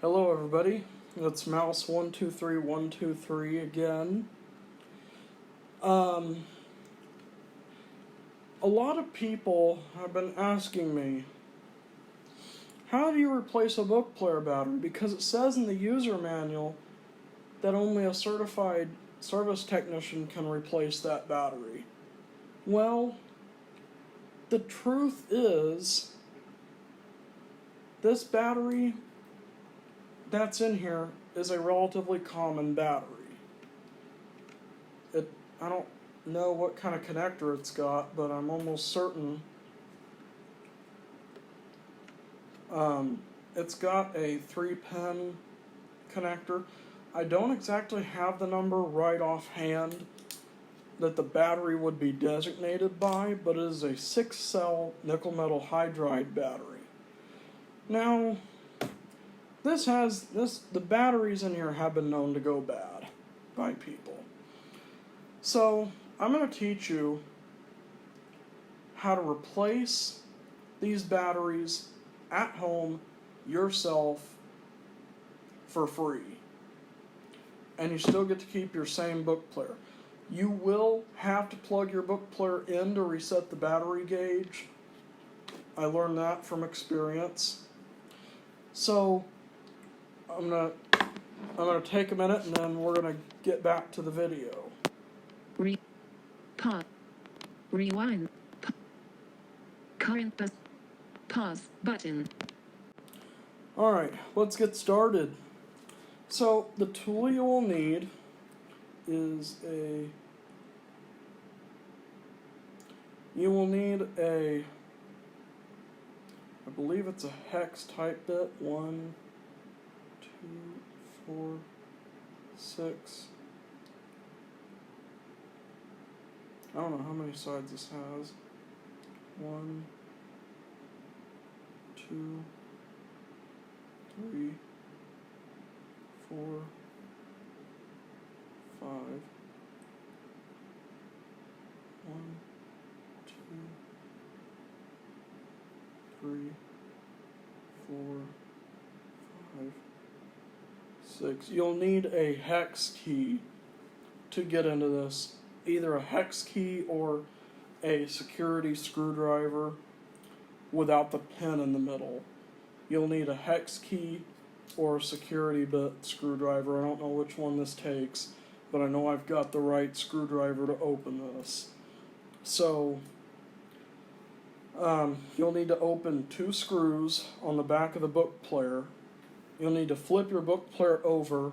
Hello everybody, it's Mouse123123 again. A lot of people have been asking me, how do you replace a book player battery? Because it says in the user manual that only a certified service technician can replace that battery. Well, the truth is, this battery that's in here is a relatively common battery. I don't know what kind of connector it's got, but I'm almost certain it's got a 3-pin connector. I don't exactly have the number right offhand that the battery would be designated by, but it is a 6-cell nickel metal hydride battery. Now, the batteries in here have been known to go bad by people. So, I'm going to teach you how to replace these batteries at home yourself for free. And you still get to keep your same book player. You will have to plug your book player in to reset the battery gauge. I learned that from experience. So, I'm gonna take a minute and then we're gonna get back to the video. Rewind. Current pause button. Alright, let's get started. So, the tool you will need is I believe it's a hex type bit. 1, 2, 4, 6. I don't know how many sides this has. 1, 2, 3, 4, 5. 1, 2, 3, 4, 5, 6. You'll need a hex key to get into this. Either a hex key or a security screwdriver without the pin in the middle. You'll need a hex key or a security bit screwdriver. I don't know which one this takes, but I know I've got the right screwdriver to open this. So, you'll need to open 2 screws on the back of the book player. You'll need to flip your book player over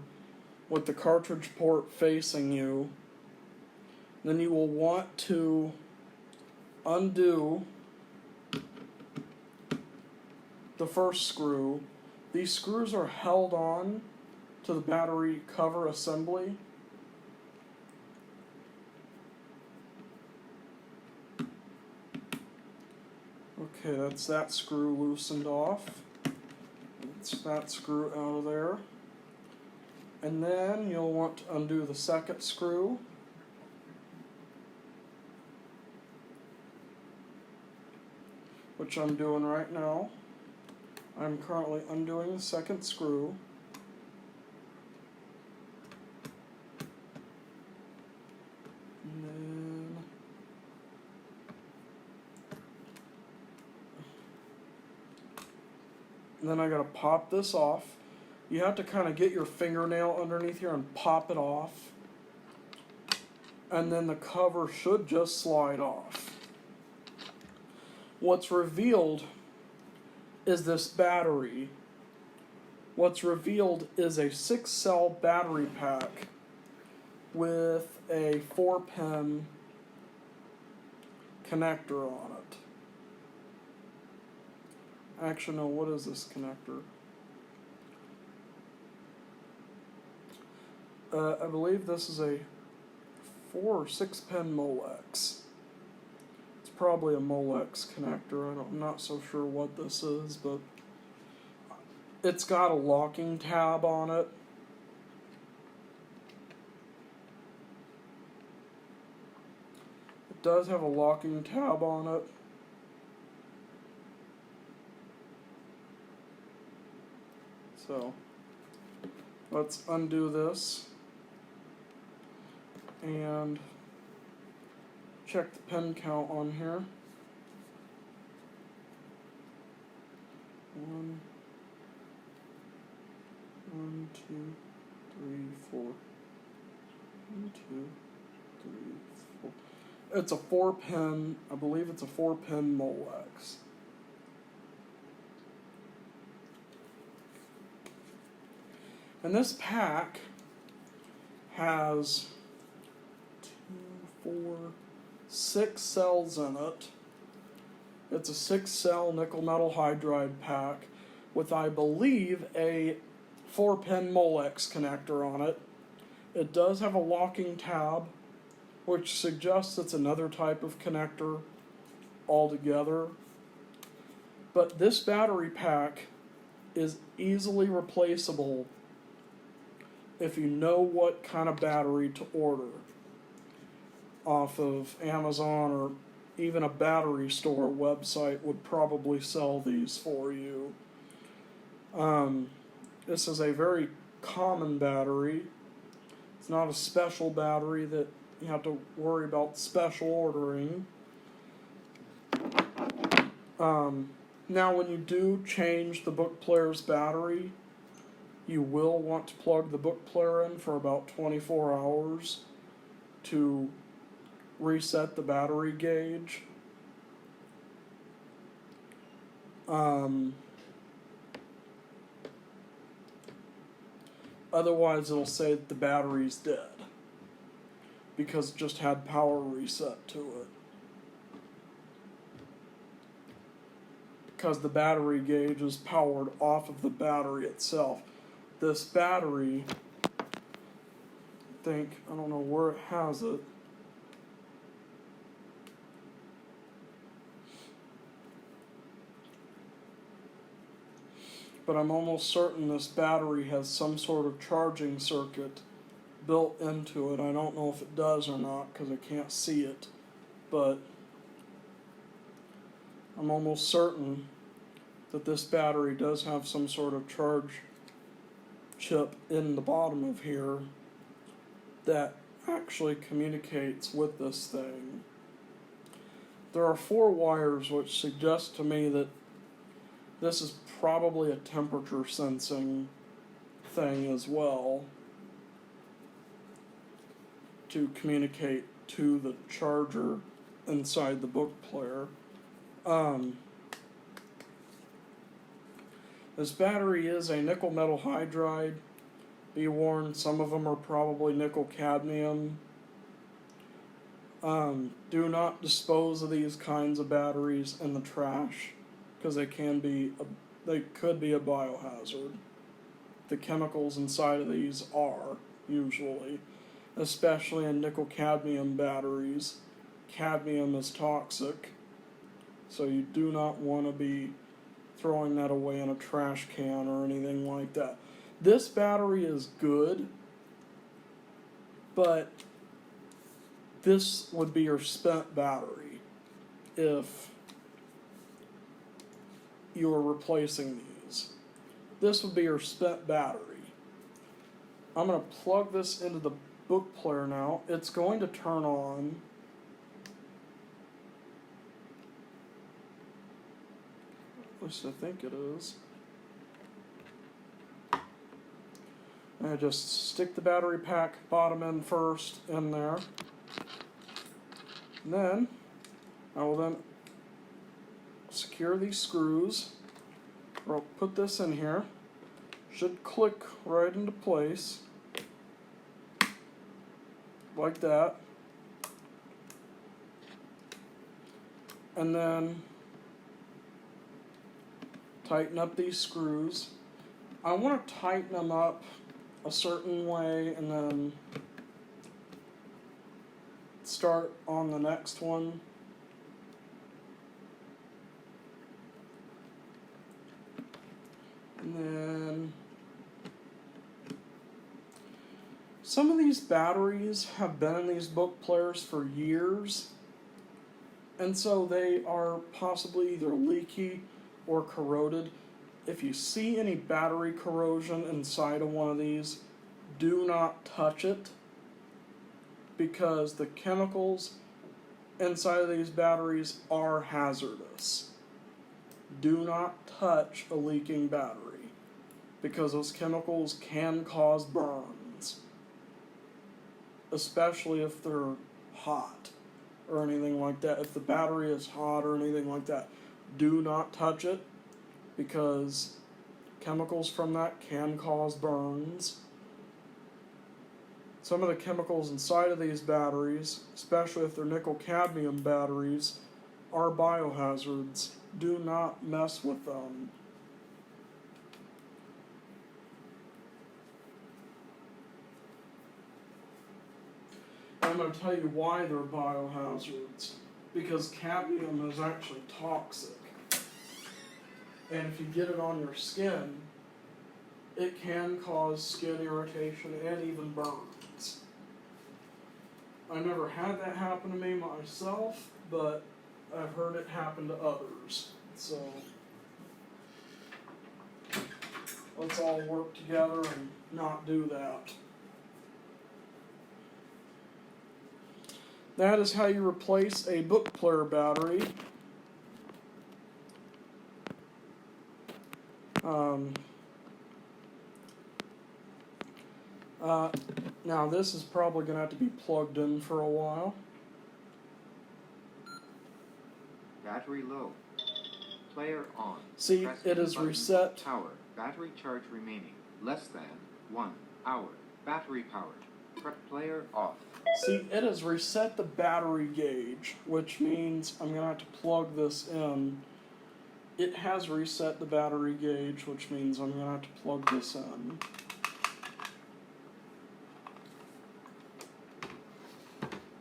with the cartridge port facing you. Then you will want to undo the first screw. These screws are held on to the battery cover assembly. Okay, that's that screw loosened off. That's that screw out of there. And then you'll want to undo the second screw. Which I'm doing right now. I'm currently undoing the second screw. And then I gotta pop this off. You have to kind of get your fingernail underneath here and pop it off. And then the cover should just slide off. What's revealed is this battery. What's revealed is a 6-cell battery pack with a 4-pin connector on it. Actually, no, what is this connector? I believe this is a 4 or 6-pin Molex. Probably a Molex connector. I'm not so sure what this is, but it's got a locking tab on it. It does have a locking tab on it. So Let's undo this and check the pin count on here. 1, 2, 3, 4. 1, 2, 3, 4. It's a 4-pin, I believe it's a 4-pin Molex. And this pack has 2, 4, 6 cells in it. It's a 6-cell nickel metal hydride pack with, I believe, a 4-pin Molex connector on it. It does have a locking tab, which suggests it's another type of connector altogether. But this battery pack is easily replaceable if you know what kind of battery to order off of Amazon, or even a battery store website would probably sell these for you. This is a very common battery. It's not a special battery that you have to worry about special ordering. Now when you do change the book player's battery, you will want to plug the book player in for about 24 hours to reset the battery gauge. Otherwise it'll say that the battery's dead because it just had power reset to it. Because the battery gauge is powered off of the battery itself. This battery, I don't know where it has it. But I'm almost certain this battery has some sort of charging circuit built into it. I don't know if it does or not because I can't see it. But I'm almost certain that this battery does have some sort of charge chip in the bottom of here that actually communicates with this thing. There are 4 wires, which suggest to me that this is probably a temperature sensing thing as well to communicate to the charger inside the book player. This battery is a nickel metal hydride. Be warned, some of them are probably nickel cadmium. Do not dispose of these kinds of batteries in the trash because they could be a biohazard. The chemicals inside of these are, usually, especially in nickel cadmium batteries. Cadmium is toxic, so you do not want to be throwing that away in a trash can or anything like that. This battery is good, but this would be your spent battery if you were replacing these. This would be your spent battery. I'm going to plug this into the book player now. It's going to turn on. At least I think it is. And I just stick the battery pack bottom end first in there. And then I will then secure these screws. I'll put this in here. Should click right into place. Like that. And then tighten up these screws. I want to tighten them up a certain way and then start on the next one. And then some of these batteries have been in these book players for years, and so they are possibly either leaky or corroded. if you see any battery corrosion inside of one of these, do not touch it, because the chemicals inside of these batteries are hazardous. Do not touch a leaking battery, because those chemicals can cause burns, especially if they're hot or anything like that. If the battery is hot or anything like that, do not touch it, because chemicals from that can cause burns. Some of the chemicals inside of these batteries, especially if they're nickel cadmium batteries, are biohazards. Do not mess with them. I'm going to tell you why they're biohazards. Because cadmium is actually toxic. And if you get it on your skin, it can cause skin irritation and even burns. I never had that happen to me myself, but I've heard it happen to others. So let's all work together and not do that. That is how you replace a book player battery. Now this is probably going to have to be plugged in for a while. Battery low. Player on. See, Press it is button. reset. Power. Battery charge remaining. Less than 1 hour. Battery powered. Player off. See, it has reset the battery gauge, which means I'm going to have to plug this in. It has reset the battery gauge, which means I'm going to have to plug this in.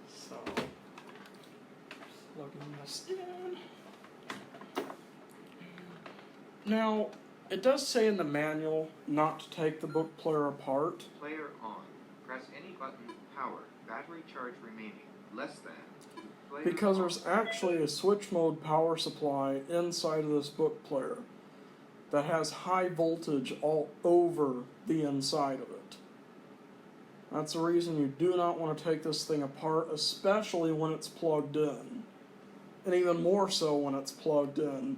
So, plugging this in. Now, it does say in the manual not to take the book player apart. Player on. Press any button. Power. Battery charge remaining. Less than. Player Because on. there's actually a switch mode power supply inside of this book player that has high voltage all over the inside of it. That's the reason you do not want to take this thing apart, especially when it's plugged in. And even more so when it's plugged in,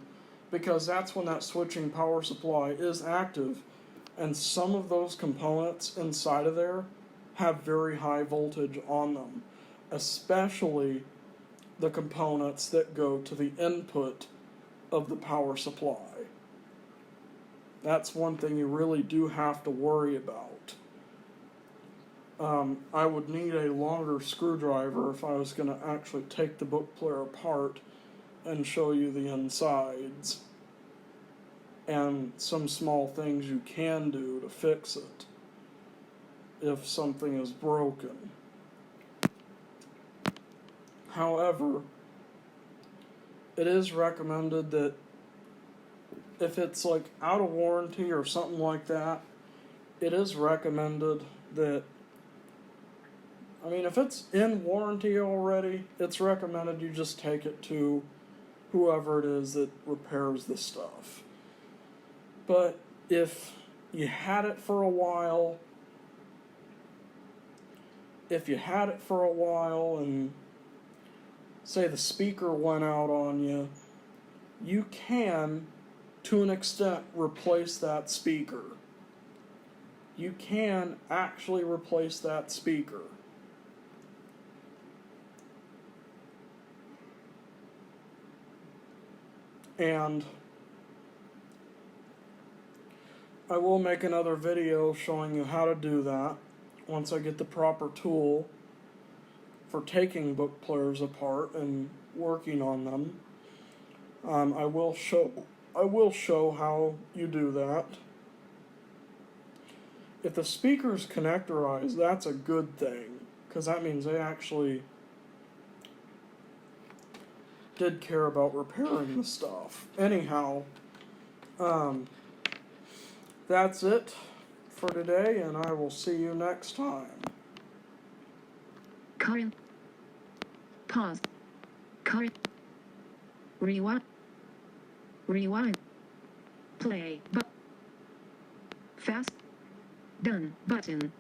because that's when that switching power supply is active, and some of those components inside of there have very high voltage on them, especially the components that go to the input of the power supply. That's one thing you really do have to worry about. I would need a longer screwdriver if I was going to actually take the book player apart and show you the insides and some small things you can do to fix it if something is broken. However, it is recommended that if it's like out of warranty or something like that, it is recommended that, I mean, if it's in warranty already, it's recommended you just take it to whoever it is that repairs the stuff. But if you had it for a while, and say the speaker went out on you, you can, to an extent, replace that speaker. You can actually replace that speaker. And I will make another video showing you how to do that once I get the proper tool for taking book players apart and working on them. I will show how you do that. If the speaker's connectorized, that's a good thing, because that means they actually did care about repairing the stuff. Anyhow, that's it for today, and I will see you next time. Current. Pause. Current. Rewind. Rewind. Play. Fast. Done. Button.